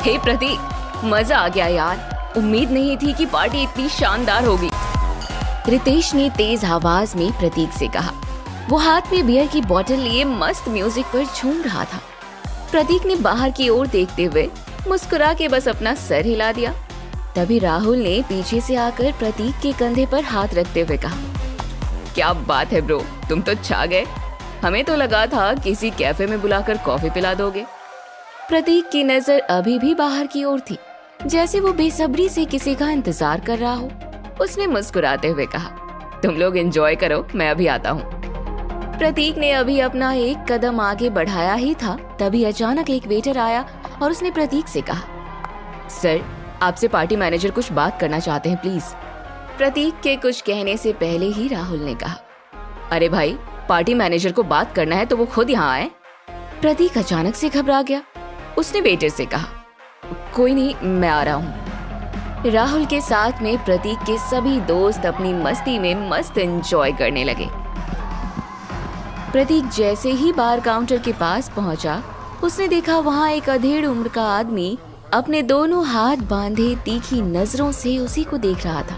हे प्रतीक, मजा आ गया यार। उम्मीद नहीं थी कि पार्टी इतनी शानदार होगी। रितेश ने तेज आवाज में प्रतीक से कहा। वो हाथ में बियर की बोतल लिए मस्त म्यूजिक पर झूम रहा था। प्रतीक ने बाहर की ओर देखते हुए मुस्कुरा के बस अपना सर हिला दिया। तभी राहुल ने पीछे से आकर प्रतीक के कंधे पर हाथ रखते हुए कहा, क्या बात है ब्रो, तुम तो छा गए। हमें तो लगा था किसी कैफे में बुलाकर कॉफी पिला दोगे। प्रतीक की नजर अभी भी बाहर की ओर थी, जैसे वो बेसब्री से किसी का इंतजार कर रहा हो। उसने मुस्कुराते हुए कहा, तुम लोग एंजॉय करो, मैं अभी आता हूँ। प्रतीक ने अभी अपना एक कदम आगे बढ़ाया ही था, तभी अचानक एक वेटर आया और उसने प्रतीक से कहा, सर, आपसे पार्टी मैनेजर कुछ बात करना चाहते हैं प्लीज। प्रतीक के कुछ कहने से पहले ही राहुल ने कहा, अरे भाई, पार्टी मैनेजर को बात करना है तो वो खुद यहाँ आए। प्रतीक अचानक से घबरा गया। उसने वेटर से कहा, कोई नहीं, मैं आ रहा हूँ। राहुल के साथ में प्रतीक के सभी दोस्त अपनी मस्ती में मस्त एंजॉय करने लगे। प्रतीक जैसे ही बार काउंटर के पास पहुंचा, उसने देखा वहां एक अधेड़ उम्र का आदमी अपने दोनों हाथ बांधे तीखी नजरों से उसी को देख रहा था।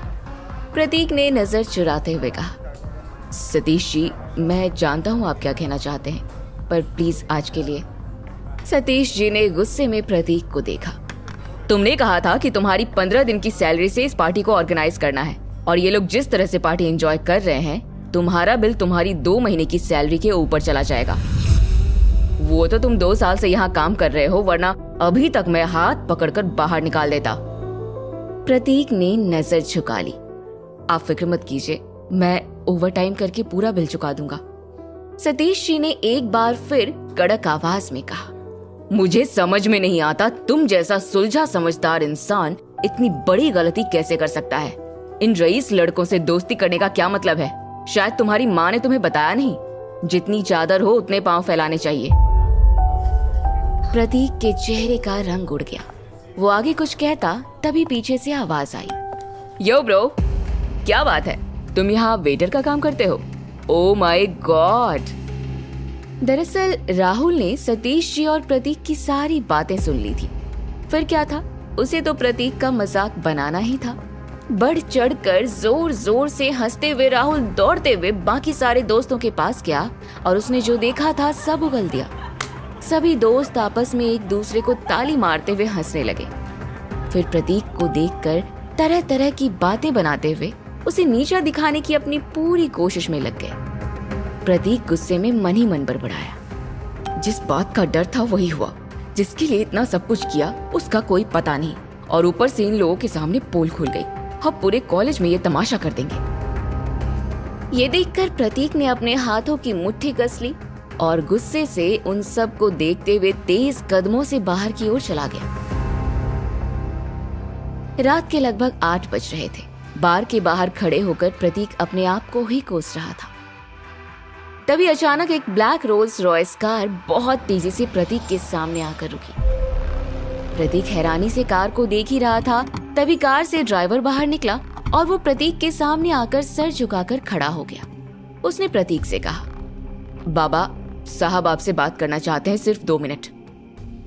प्रतीक ने नजर चुराते हुए कहा, सतीश जी, मैं जानता हूँ आप क्या कहना चाहते हैं, पर प्लीज आज के लिए। सतीश जी ने गुस्से में प्रतीक को देखा। तुमने कहा था कि तुम्हारी 15 दिन की सैलरी से इस पार्टी को ऑर्गेनाइज करना है, और ये लोग जिस तरह से पार्टी एंजॉय कर रहे हैं, तुम्हारा बिल तुम्हारी 2 महीने की सैलरी के ऊपर चला जाएगा। वो तो तुम 2 साल से यहाँ काम कर रहे हो, वरना अभी तक मैं हाथ पकड़कर बाहर निकाल देता। प्रतीक ने नजर झुका ली। आप फिक्र मत कीजिए, मैं ओवर टाइम करके पूरा बिल चुका दूंगा। सतीश जी ने एक बार फिर कड़क आवाज में कहा, मुझे समझ में नहीं आता तुम जैसा सुलझा समझदार इंसान इतनी बड़ी गलती कैसे कर सकता है। इन रईस लड़कों से दोस्ती करने का क्या मतलब है? शायद तुम्हारी माँ ने तुम्हें बताया नहीं। जितनी चादर हो उतने पांव फैलाने चाहिए। प्रतीक के चेहरे का रंग उड़ गया। वो आगे कुछ कहता, तभी पीछे से आवाज आई, यो ब्रो, क्या बात है, तुम यहाँ वेटर का काम करते हो? Oh my God. दरअसल राहुल ने सतीश जी और प्रतीक की सारी बातें सुन ली थी। फिर क्या था, उसे तो प्रतीक का मजाक बनाना ही था। बढ़ चढ़कर जोर जोर से हंसते हुए राहुल दौड़ते हुए बाकी सारे दोस्तों के पास गया और उसने जो देखा था सब उगल दिया। सभी दोस्त आपस में एक दूसरे को ताली मारते हुए हंसने लगे। फिर प्रतीक को देखकर तरह तरह की बातें बनाते हुए उसे नीचा दिखाने की अपनी पूरी कोशिश में लग गए। प्रतीक गुस्से में मन ही मन बड़बड़ाया। जिस बात का डर था वही हुआ। जिसके लिए इतना सब कुछ किया उसका कोई पता नहीं, और ऊपर से इन लोगों के सामने पोल खुल गई। अब पूरे कॉलेज में ये तमाशा कर देंगे। ये देखकर प्रतीक ने अपने हाथों की मुट्ठी कस ली और गुस्से से उन सब को देखते हुए तेज कदमों से बाहर की ओर चला गया। रात के लगभग 8 बज रहे थे। बार के बाहर खड़े होकर प्रतीक अपने आप को ही कोस रहा था। तभी अचानक एक ब्लैक रोल्स रॉयस कार बहुत तेजी से प्रतीक के सामने आकर रुकी। प्रतीक हैरानी से कार को देख ही रहा था, तभी कार से ड्राइवर बाहर निकला और वो प्रतीक के सामने आकर सर झुकाकर खड़ा हो गया। उसने प्रतीक से कहा, बाबा साहब आपसे बात करना चाहते हैं, सिर्फ 2 मिनट।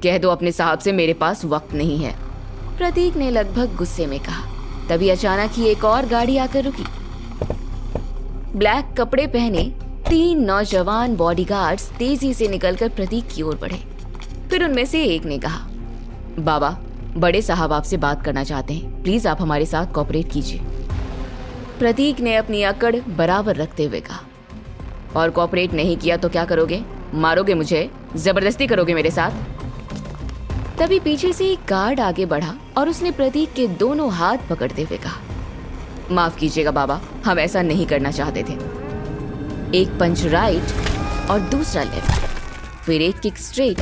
कह दो अपने साहब से मेरे पास वक्त नहीं है। प्रतीक ने लगभग गुस्से में कहा। तभी अचानक ही एक और गाड़ी आकर रुकी। ब्लैक कपड़े पहने 3 नौजवान बॉडीगार्ड्स तेजी से निकलकर प्रतीक की ओर बढ़े। फिर उनमें से एक ने कहा, बाबा बड़े साहब आपसे बात करना चाहते हैं, प्लीज आप हमारे साथ कोऑपरेट कीजिए। प्रतीक ने अपनी अकड़ बराबर रखते हुए कहा, और कोऑपरेट नहीं किया तो क्या करोगे? मारोगे मुझे? जबरदस्ती करोगे मेरे साथ? तभी पीछे से एक गार्ड आगे बढ़ा और उसने प्रतीक के दोनों हाथ पकड़ते हुए कहा, माफ कीजिएगा बाबा, हम ऐसा नहीं करना चाहते थे। एक पंच राइट और दूसरा लेफ्ट, फिर एक किक स्ट्रेट।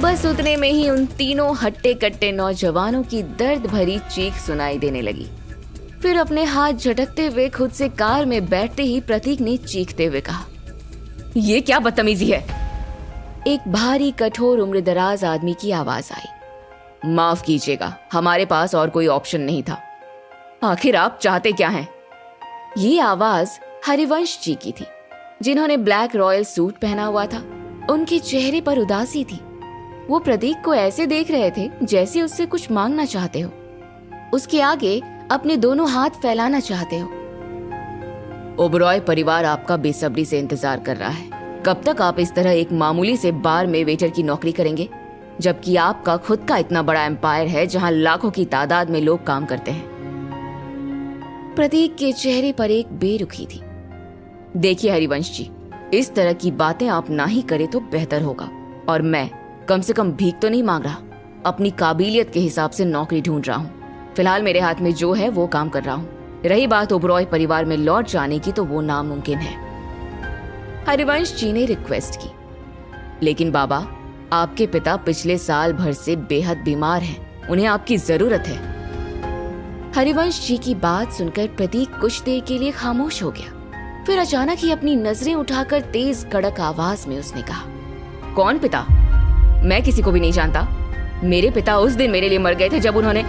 बस उतने में ही उन तीनों हट्टे कट्टे नौजवानों की दर्द भरी चीख सुनाई देने लगी। फिर अपने हाथ झटकते हुए खुद से कार में बैठते ही प्रतीक ने चीखते हुए कहा, ये क्या बदतमीजी है? एक भारी कठोर उम्रदराज आदमी की आवाज आई, माफ कीजिएगा, हमारे पास और कोई ऑप्शन नहीं था। आखिर आप चाहते क्या हैं? ये आवाज हरिवंश जी की थी, जिन्होंने ब्लैक रॉयल सूट पहना हुआ था। उनके चेहरे पर उदासी थी। वो प्रतीक को ऐसे देख रहे थे जैसे उससे कुछ मांगना चाहते हो, उसके आगे अपने दोनों हाथ फैलाना चाहते हो। ओबरॉय परिवार आपका बेसब्री से इंतजार कर रहा है। कब तक आप इस तरह एक मामूली से बार में वेटर की नौकरी करेंगे, जबकि आपका खुद का इतना बड़ा एम्पायर है जहां लाखों की तादाद में लोग काम करते हैं। प्रतीक के चेहरे पर एक बेरुखी थी। देखिए हरिवंश जी, इस तरह की बातें आप ना ही करें तो बेहतर होगा। और मैं कम से कम भीख तो नहीं मांग रहा, अपनी काबिलियत के हिसाब से नौकरी ढूंढ रहा हूँ। फिलहाल मेरे हाथ में जो है वो काम कर रहा हूँ। रही बात ओबरॉय परिवार में लौट जाने की, तो वो नामुमकिन है। हरिवंश जी ने रिक्वेस्ट की, लेकिन बाबा, आपके पिता पिछले साल भर से बेहद बीमार हैं, उन्हें आपकी जरूरत है। हरिवंश जी की बात सुनकर प्रतीक कुछ देर के लिए खामोश हो गया। फिर अचानक ही अपनी नजरें उठाकर तेज कड़क आवाज में उसने कहा, कौन पिता? मैं किसी को भी नहीं जानता। मेरे पिता उस दिन मेरे लिए मर गए थे जब उन्होंने।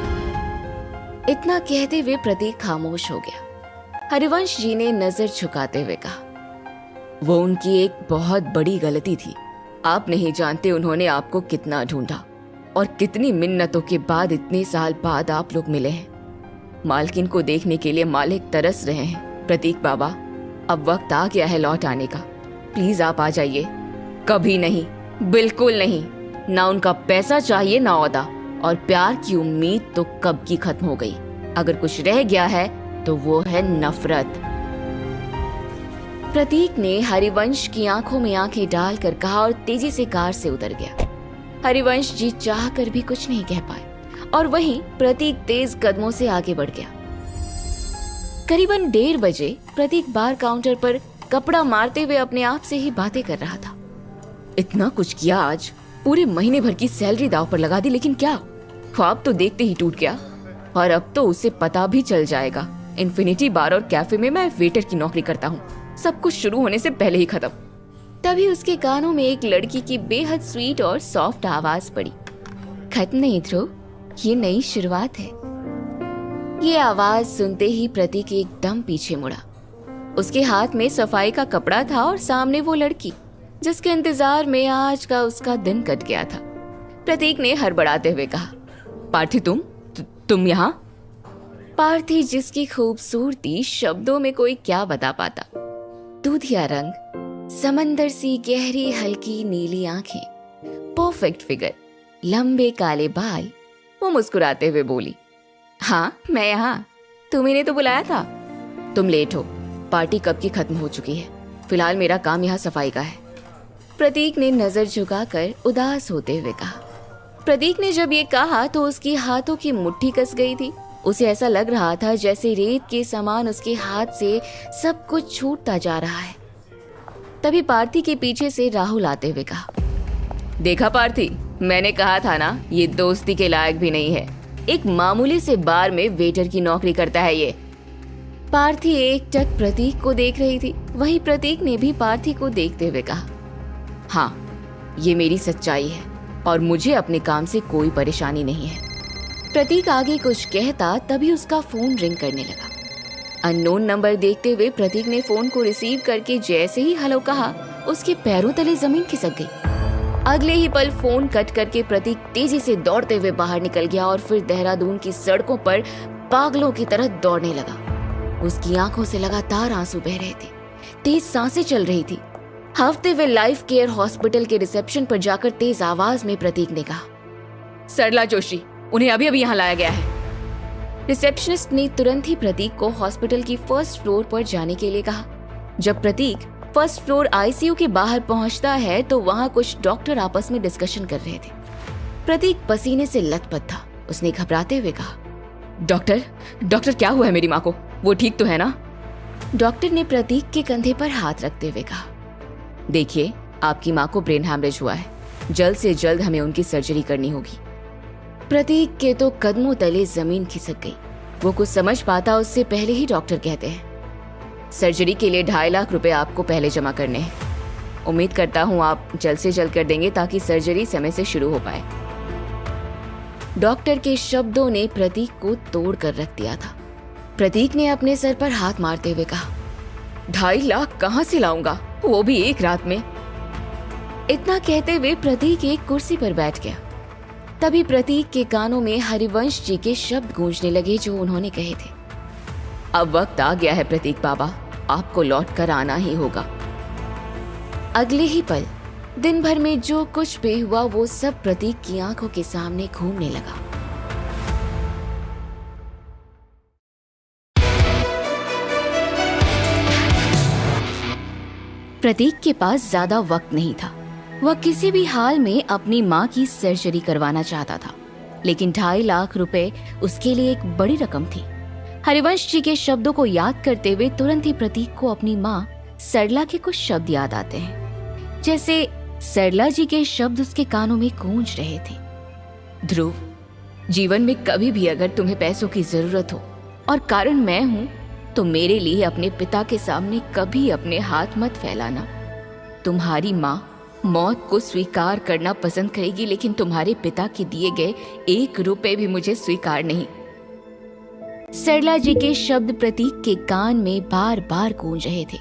इतना कहते हुए प्रतीक खामोश हो गया। हरिवंश जी ने नजर झुकाते हुए कहा, वो उनकी एक बहुत बड़ी गलती थी। आप नहीं जानते उन्होंने आपको कितना ढूंढा और कितनी मिन्नतों के बाद इतने साल बाद आप लोग मिले हैं। मालकिन को देखने के लिए मालिक तरस रहे हैं। प्रतीक बाबा, अब वक्त आ गया है लौट आने का। प्लीज आप आ जाइए। कभी नहीं, बिल्कुल नहीं। ना उनका पैसा चाहिए ना औहदा, और प्यार की उम्मीद तो कब की खत्म हो गई। अगर कुछ रह गया है तो वो है नफरत। प्रतीक ने हरिवंश की आंखों में आंखें डालकर कहा और तेजी से कार से उतर गया। हरिवंश जी चाहकर भी कुछ नहीं कह पाए और वहीं प्रतीक तेज कदमों से आगे बढ़ गया। करीबन 1:30 बजे प्रतीक बार काउंटर पर कपड़ा मारते हुए अपने आप से ही बातें कर रहा था। इतना कुछ किया आज, पूरे महीने भर की सैलरी दांव पर लगा दी, लेकिन क्या, ख्वाब तो देखते ही टूट गया। और अब तो उसे पता भी चल जाएगा, इन्फिनिटी बार और कैफे में मैं वेटर की नौकरी करता हूँ। सब कुछ शुरू होने से पहले ही खत्म। तभी उसके कानों में एक लड़की की बेहद स्वीट और सॉफ्ट आवाज पड़ी, खत्म नहीं ध्रुव, ये नई शुरुआत है। ये आवाज सुनते ही प्रतीक एकदम पीछे मुड़ा। उसके हाथ में सफाई का कपड़ा था और सामने वो लड़की जिसके इंतजार में आज का उसका दिन कट गया था। प्रतीक ने हड़बड़ाते हुए कहा, पार्थी तुम यहाँ? पार्थी जिसकी खूबसूरती शब्दों में कोई क्या बता पाता। दूधिया रंग, समंदर सी गहरी हल्की नीली आंखें, परफेक्ट फिगर, लंबे काले बाल। वो मुस्कुराते हुए बोली, हाँ मैं यहाँ, तुम्ही ने तो बुलाया था। तुम लेट हो, पार्टी कब की खत्म हो चुकी है। फिलहाल मेरा काम यहाँ सफाई का है। प्रतीक ने नजर झुकाकर उदास होते हुए कहा। प्रतीक ने जब ये कहा तो उसकी हाथों की मुट्ठी कस गई थी। उसे ऐसा लग रहा था जैसे रेत के समान उसके हाथ से सब कुछ छूटता जा रहा है। तभी पार्थी के पीछे से राहुल आते हुए कहा, देखा पार्थी, मैंने कहा था ना, ये दोस्ती के लायक भी नहीं है। एक मामूली से बार में वेटर की नौकरी करता है ये। पार्थी एकटक प्रतीक को देख रही थी। वहीं प्रतीक ने भी पार्थी को देखते हुए कहा, हाँ ये मेरी सच्चाई है और मुझे अपने काम से कोई परेशानी नहीं है। प्रतीक आगे कुछ कहता तभी उसका फोन रिंग करने लगा। अननोन नंबर देखते हुए प्रतीक ने फोन को रिसीव करके जैसे ही हेलो कहा, उसके पैरों तले जमीन खिसक गई। अगले ही पल फोन कट करके प्रतीक तेजी से दौड़ते हुए बाहर निकल गया और फिर देहरादून की सड़कों पर पागलों की तरह दौड़ने लगा। उसकी आंखों से लगातार आंसू बह रहे थे, तेज सांसें चल रही थी। हफ्ते वे लाइफ केयर हॉस्पिटल के रिसेप्शन पर जाकर तेज आवाज में प्रतीक ने कहा, सरला जोशी, उन्हें अभी अभी यहाँ लाया गया है। रिसेप्शनिस्ट ने तुरंत ही प्रतीक को हॉस्पिटल की फर्स्ट फ्लोर पर जाने के लिए कहा। जब प्रतीक फर्स्ट फ्लोर आईसीयू के बाहर पहुंचता है तो वहां कुछ डॉक्टर आपस में डिस्कशन कर रहे थे। प्रतीक पसीने से लथपथ था। उसने घबराते हुए कहा, डॉक्टर क्या हुआ है मेरी माँ को? वो ठीक तो है ना? डॉक्टर ने प्रतीक के कंधे पर हाथ रखते हुए कहा, देखिए आपकी माँ को ब्रेन हैमरेज हुआ है, जल्द से जल्द हमें उनकी सर्जरी करनी होगी। प्रतीक के तो कदमों तले जमीन खिसक गई। वो कुछ समझ पाता उससे पहले ही डॉक्टर कहते हैं, सर्जरी के लिए 2.5 लाख रुपए आपको पहले जमा करने हैं। उम्मीद करता हूँ आप जल्द से जल्द कर देंगे ताकि सर्जरी समय से शुरू हो पाए। डॉक्टर के शब्दों ने प्रतीक को तोड़ कर रख दिया था। प्रतीक ने अपने सर पर हाथ मारते हुए कहा, 2.5 लाख कहाँ से लाऊंगा, वो भी एक रात में? इतना कहते हुए प्रतीक एक कुर्सी पर बैठ गया। तभी प्रतीक के कानों में हरिवंश जी के शब्द गूंजने लगे जो उन्होंने कहे थे। अब वक्त आ गया है प्रतीक बाबा, आपको लौट कर आना ही होगा। अगले ही पल दिन भर में जो कुछ भी हुआ वो सब प्रतीक की आंखों के सामने घूमने लगा। प्रतीक के पास ज्यादा वक्त नहीं था। वह किसी भी हाल में अपनी माँ की सर्जरी करवाना चाहता था, लेकिन 2.5 लाख रुपए उसके लिए एक बड़ी रकम थी। हरिवंश जी के शब्दों को याद करते हुए तुरंत ही प्रतीक को अपनी माँ सरला के कुछ शब्द याद आते हैं। जैसे सरला जी के शब्द उसके कानों में गूंज रहे थे। ध्रुव, जीवन में कभी भी अगर तुम्हें पैसों की जरूरत हो और कारण मैं हूँ, तो मेरे लिए अपने पिता के सामने कभी अपने हाथ मत फैलाना। तुम्हारी माँ मौत को स्वीकार करना पसंद करेगी, लेकिन तुम्हारे पिता के दिए गए 1 रुपए भी मुझे स्वीकार नहीं। सरला जी के शब्द प्रतीक के कान में बार बार गूंज रहे थे।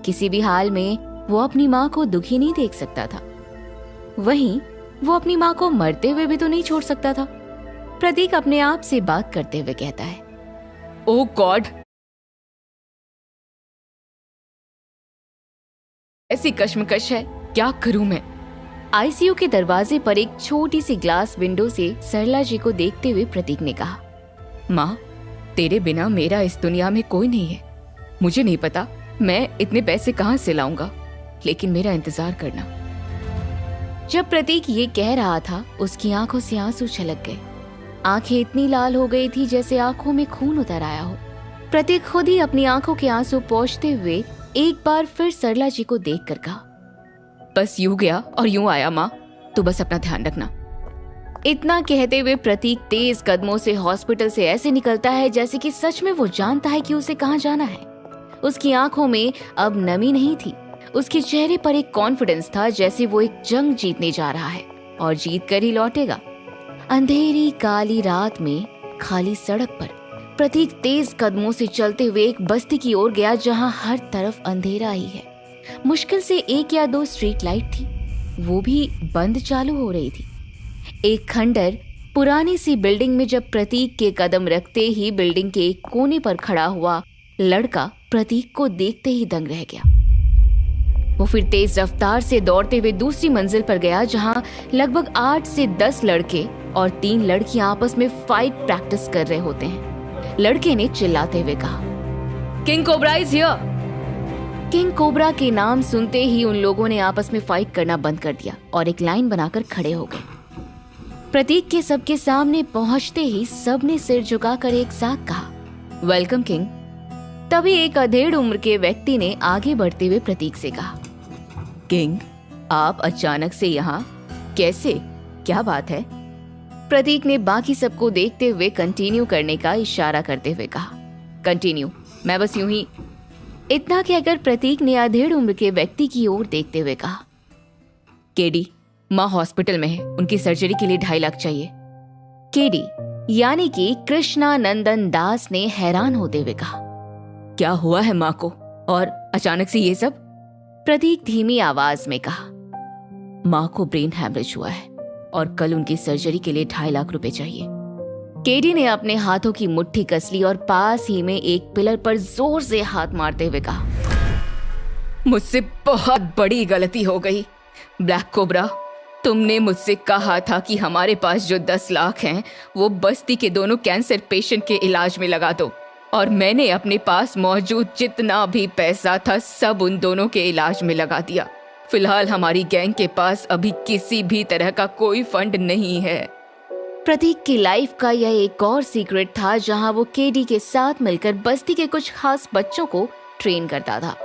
किसी भी हाल में वो अपनी माँ को दुखी नहीं देख सकता था, वहीं वो अपनी माँ को मरते हुए भी तो नहीं छोड़ सकता था। प्रतीक अपने आप से बात करते हुए कहता है, ओह गॉड, ऐसी कश्मकश है, क्या करूं मैं। आईसीयू के दरवाजे पर एक छोटी सी ग्लास विंडो से सरला जी को देखते हुए प्रतीक ने कहा, माँ, तेरे बिना मेरा इस दुनिया में कोई नहीं है। मुझे नहीं पता मैं इतने पैसे कहां से लाऊंगा, लेकिन मेरा इंतजार करना। जब प्रतीक ये कह रहा था, उसकी आंखों से आंसू छलक गए। आंखें इतनी लाल हो गई थी जैसे आंखों में खून उतर आया हो। प्रतीक खुद ही अपनी आंखों के आंसू पोंछते हुए एक बार फिर सरला जी को देख कर कहा, बस यूं गया और यूं आया माँ, तू बस अपना ध्यान रखना। इतना कहते हुए प्रतीक तेज कदमों से हॉस्पिटल से ऐसे निकलता है जैसे कि सच में वो जानता है कि उसे कहाँ जाना है। उसकी आंखों में अब नमी नहीं थी, उसके चेहरे पर एक कॉन्फिडेंस था, जैसे वो एक जंग जीतने जा रहा है और जीत कर ही लौटेगा। अंधेरी काली रात में खाली सड़क पर प्रतीक तेज कदमों से चलते हुए एक बस्ती की ओर गया जहां हर तरफ अंधेरा ही है। मुश्किल से 1 या 2 स्ट्रीट लाइट थी, वो भी बंद चालू हो रही थी। एक खंडर पुरानी सी बिल्डिंग में जब प्रतीक के कदम रखते ही बिल्डिंग के एक कोने पर खड़ा हुआ लड़का प्रतीक को देखते ही दंग रह गया। वो फिर तेज रफ्तार से दौड़ते हुए दूसरी मंजिल पर गया जहां लगभग 8 से 10 लड़के और 3 लड़कियां आपस में फाइट प्रैक्टिस कर रहे होते हैं। लड़के ने चिल्लाते हुए कहा, king cobra is here. King cobra के नाम सुनते ही उन लोगों ने आपस में फाइट करना बंद कर दिया और एक लाइन बनाकर खड़े हो गए। प्रतीक के सबके सामने पहुंचते ही सबने सिर झुकाकर एक साथ कहा, वेलकम किंग। तभी एक अधेड़ उम्र के व्यक्ति ने आगे बढ़ते हुए प्रतीक से कहा, किंग, आप अचानक से यहाँ कैसे, क्या बात है? प्रतीक ने बाकी सबको देखते हुए कंटिन्यू करने का इशारा करते हुए कहा, कंटिन्यू, मैं बस यूं ही। इतना कहकर प्रतीक ने अधेड़ उम्र के व्यक्ति की ओर देखते हुए कहा, केडी, माँ हॉस्पिटल में है, उनकी सर्जरी के लिए 2.5 लाख चाहिए। केडी यानी कि कृष्णा नंदन दास ने हैरान होते हुए कहा, क्या हुआ है माँ को और अचानक से ये सब? प्रतीक धीमी आवाज में कहा, माँ को ब्रेन हैमरेज हुआ है और कल उनकी सर्जरी के लिए 2.5 लाख रुपए चाहिए। केडी ने अपने हाथों की मुट्ठी कस ली और पास ही में एक पिलर पर जोर से हाथ मारते हुए कहा, मुझसे बहुत बड़ी गलती हो गई। ब्लैक कोबरा, तुमने मुझसे कहा था कि हमारे पास जो 10 लाख हैं वो बस्ती के दोनों कैंसर पेशेंट के इलाज में लगा दो, और मैंने अपने पास मौजूद जितना भी पैसा था सब उन दोनों के इलाज में लगा दिया। फिलहाल हमारी गैंग के पास अभी किसी भी तरह का कोई फंड नहीं है। प्रतीक की लाइफ का यह एक और सीक्रेट था जहां वो केडी के साथ मिलकर बस्ती के कुछ खास बच्चों को ट्रेन करता था।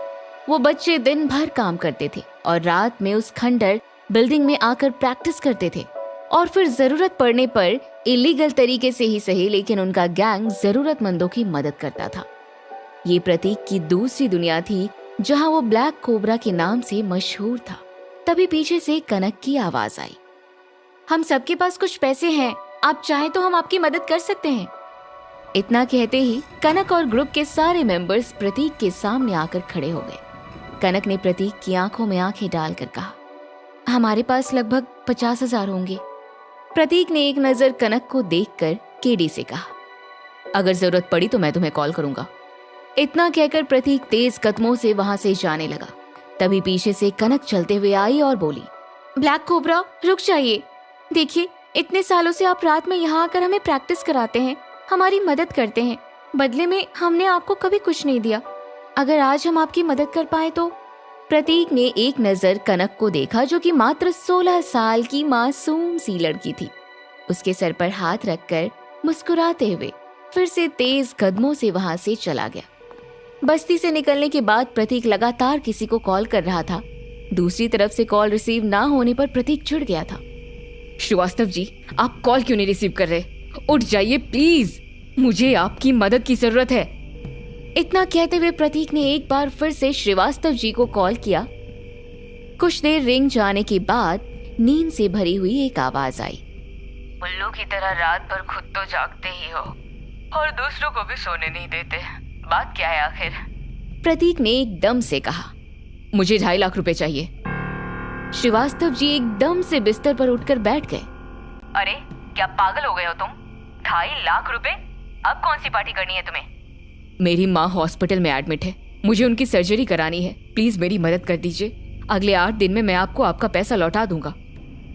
वो बच्चे दिन भर काम करते थे और रात में उस खंडर बिल्डिंग में आकर प्रैक्टिस करते थे, और फिर जरूरत पड़ने पर इलीगल तरीके से ही सही, लेकिन उनका गैंग जरूरतमंदों की मदद करता था। ये प्रतीक की दूसरी दुनिया थी जहां वो ब्लैक कोबरा के नाम से मशहूर था। तभी पीछे से कनक की आवाज आई, हम सबके पास कुछ पैसे हैं, आप चाहें तो हम आपकी मदद कर सकते हैं। इतना कहते ही कनक और ग्रुप के सारे मेंबर्स प्रतीक के सामने आकर खड़े हो गए। कनक ने प्रतीक की आंखों में आंखें डालकर कहा, हमारे पास लगभग 50,000 होंगे। प्रतीक ने एक नजर कनक को देखकर केडी से कहा, अगर जरूरत पड़ी तो मैं तुम्हें कॉल करूंगा। इतना कहकर प्रतीक तेज कदमों से वहां से जाने लगा। तभी पीछे से कनक चलते हुए आई और बोली, ब्लैक कोबरा रुक जाइए। देखिए, इतने सालों से आप रात में यहाँ आकर हमें प्रैक्टिस कराते हैं, हमारी मदद करते हैं। बदले में हमने आपको कभी कुछ नहीं दिया। अगर आज हम आपकी मदद कर पाए तो। प्रतीक ने एक नजर कनक को देखा, जो कि मात्र 16 साल की मासूम सी लड़की थी। उसके सर पर हाथ रखकर मुस्कुराते हुए फिर से तेज कदमों से वहां से चला गया। बस्ती से निकलने के बाद प्रतीक लगातार किसी को कॉल कर रहा था। दूसरी तरफ से कॉल रिसीव ना होने पर प्रतीक चिढ़ गया था। श्रीवास्तव जी, आप कॉल क्यों नहीं रिसीव कर रहे? उठ जाइए प्लीज, मुझे आपकी मदद की जरूरत है। इतना कहते हुए प्रतीक ने एक बार फिर से श्रीवास्तव जी को कॉल किया। कुछ देर रिंग जाने के बाद नींद से भरी हुई एक आवाज आई, उल्लू की तरह रात भर खुद तो जागते ही हो और दूसरों को भी सोने नहीं देते, बात क्या है आखिर? प्रतीक ने एकदम से कहा, मुझे 2.5 लाख रुपए चाहिए। श्रीवास्तव जी एकदम से बिस्तर पर उठकर बैठ गए। अरे क्या पागल हो गए हो तुम? 2.5 लाख रुपए? अब कौन सी पार्टी करनी है तुम्हें? मेरी माँ हॉस्पिटल में एडमिट है, मुझे उनकी सर्जरी करानी है, प्लीज मेरी मदद कर दीजिए। अगले 8 दिन में मैं आपको आपका पैसा लौटा दूंगा।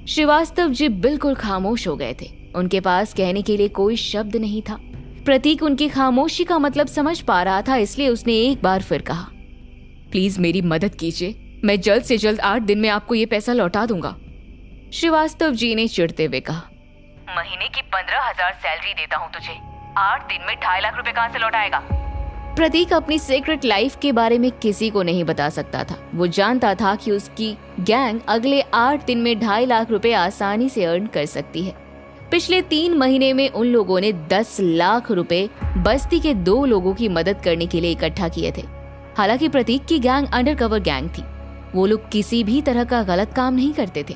श्रीवास्तव जी बिल्कुल खामोश हो गए थे। उनके पास कहने के लिए कोई शब्द नहीं था। प्रतीक उनकी खामोशी का मतलब समझ पा रहा था, इसलिए उसने एक बार फिर कहा, प्लीज मेरी मदद कीजिए, मैं जल्द से जल्द 8 दिन में आपको ये पैसा लौटा दूंगा। श्रीवास्तव जी ने चिढ़ते हुए कहा, महीने की 15,000 सैलरी देता हूँ तुझे, 8 दिन में 2.5 लाख रुपए कहाँ से लौटाएगा? प्रतीक अपनी सीक्रेट लाइफ के बारे में किसी को नहीं बता सकता था। वो जानता था कि उसकी गैंग अगले 8 दिन में 2.5 लाख रुपए आसानी से अर्न कर सकती है। पिछले 3 महीने में उन लोगों ने 10 लाख रुपए बस्ती के 2 लोगों की मदद करने के लिए इकट्ठा किए थे। हालांकि प्रतीक की गैंग अंडरकवर गैंग थी। वो लोग किसी भी तरह का गलत काम नहीं करते थे।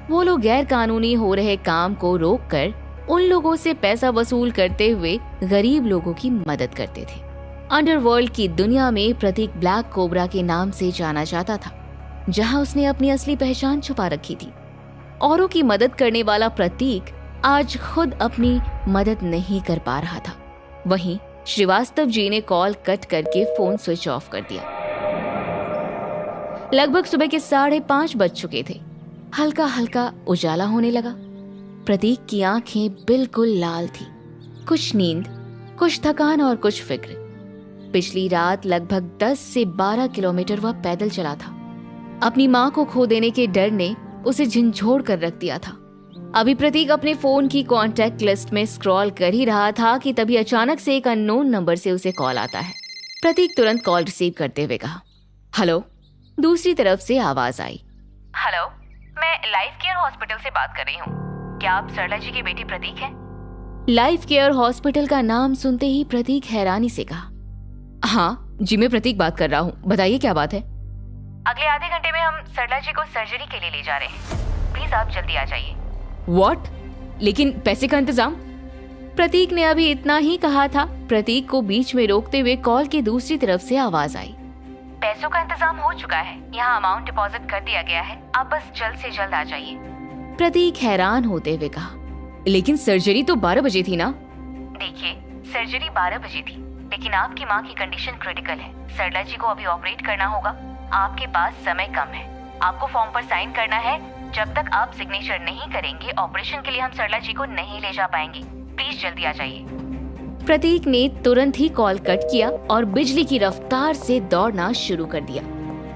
वो लोग गैर कानूनी हो रहे काम को रोककर उन लोगों से पैसा वसूल करते हुए गरीब लोगों की मदद करते थे। अंडरवर्ल्ड की दुनिया में प्रतीक ब्लैक कोबरा के नाम से जाना जाता था, जहां उसने अपनी असली पहचान छुपा रखी थी। औरों की मदद करने वाला प्रतीक आज खुद अपनी मदद नहीं कर पा रहा था। वहीं श्रीवास्तव जी ने कॉल कट करके फोन स्विच ऑफ कर दिया। लगभग सुबह के 5:30 बज चुके थे। हल्का हल्का उजाला होने लगा। प्रतीक की आंखें बिल्कुल लाल थी। कुछ नींद, कुछ थकान और कुछ फिक्र। पिछली रात लगभग 10 से 12 किलोमीटर वह पैदल चला था। अपनी माँ को खो देने के डर ने उसे झंझोड़ कर रख दिया था। अभी प्रतीक अपने फोन की कॉन्टैक्ट लिस्ट में स्क्रॉल कर ही रहा था कि तभी अचानक से एक अननोन नंबर से उसे कॉल आता है। प्रतीक तुरंत कॉल रिसीव करते हुए कहा, हेलो। दूसरी तरफ से आवाज आई, हेलो, मैं लाइफ केयर हॉस्पिटल से बात कर रही हूँ। क्या आप सरला जी की बेटी प्रतीक हैं? लाइफ केयर हॉस्पिटल का नाम सुनते ही प्रतीक हैरानी से कहा, हाँ जी, मैं प्रतीक बात कर रहा हूँ, बताइए क्या बात है? अगले आधे घंटे में हम सरला जी को सर्जरी के लिए ले जा रहे हैं, प्लीज आप जल्दी आ जाइए। व्हाट? लेकिन पैसे का इंतजाम? प्रतीक ने अभी इतना ही कहा था। प्रतीक को बीच में रोकते हुए कॉल की दूसरी तरफ से आवाज आई, पैसों का इंतजाम हो चुका है, यहाँ अमाउंट डिपॉजिट कर दिया गया है, आप बस जल्द से जल्द आ जाइए। प्रतीक हैरान होते हुए कहा, लेकिन सर्जरी तो 12 बजे थी ना? देखिए, सर्जरी 12 बजे थी, लेकिन आपकी माँ की कंडीशन क्रिटिकल है। सरला जी को अभी ऑपरेट करना होगा। आपके पास समय कम है, आपको फॉर्म पर साइन करना है। जब तक आप सिग्नेचर नहीं करेंगे, ऑपरेशन के लिए हम सरला जी को नहीं ले जा पाएंगे। प्लीज जल्दी आ जाइए। प्रतीक ने तुरंत ही कॉल कट किया और बिजली की रफ्तार से दौड़ना शुरू कर दिया।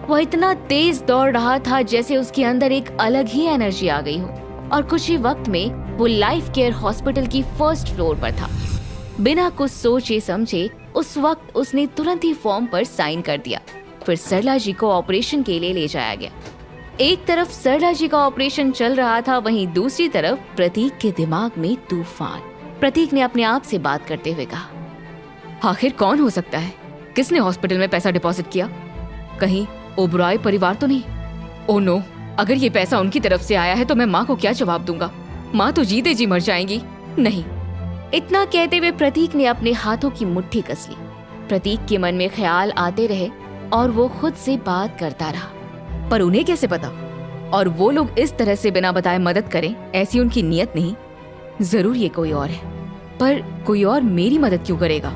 वह इतना तेज दौड़ रहा था जैसे उसके अंदर एक अलग ही एनर्जी आ गई हो, और कुछ ही वक्त में वो लाइफ केयर हॉस्पिटल की 1st फ्लोर पर था। बिना कुछ सोचे समझे उस वक्त उसने तुरंत ही फॉर्म पर साइन कर दिया। फिर सरला जी को ऑपरेशन के लिए ले जाया गया। एक तरफ सरला जी का ऑपरेशन चल रहा था, वहीं दूसरी तरफ प्रतीक के दिमाग में तूफान। प्रतीक ने अपने आप से बात करते हुए कहा, आखिर कौन हो सकता है? किसने हॉस्पिटल में पैसा डिपॉजिट किया? कहीं ओबराय परिवार तो नहीं? ओह नो, अगर ये पैसा उनकी तरफ से आया है तो मैं माँ को क्या जवाब दूंगा? माँ तो जीते जी मर जाएंगी। नहीं। इतना कहते हुए प्रतीक ने अपने हाथों की मुट्ठी कस ली। प्रतीक के मन में ख्याल आते रहे और वो खुद से बात करता रहा, पर उन्हें कैसे पता? और वो लोग इस तरह से बिना बताए मदद करें, ऐसी उनकी नीयत नहीं। जरूर ये कोई और है, पर कोई और मेरी मदद क्यों करेगा?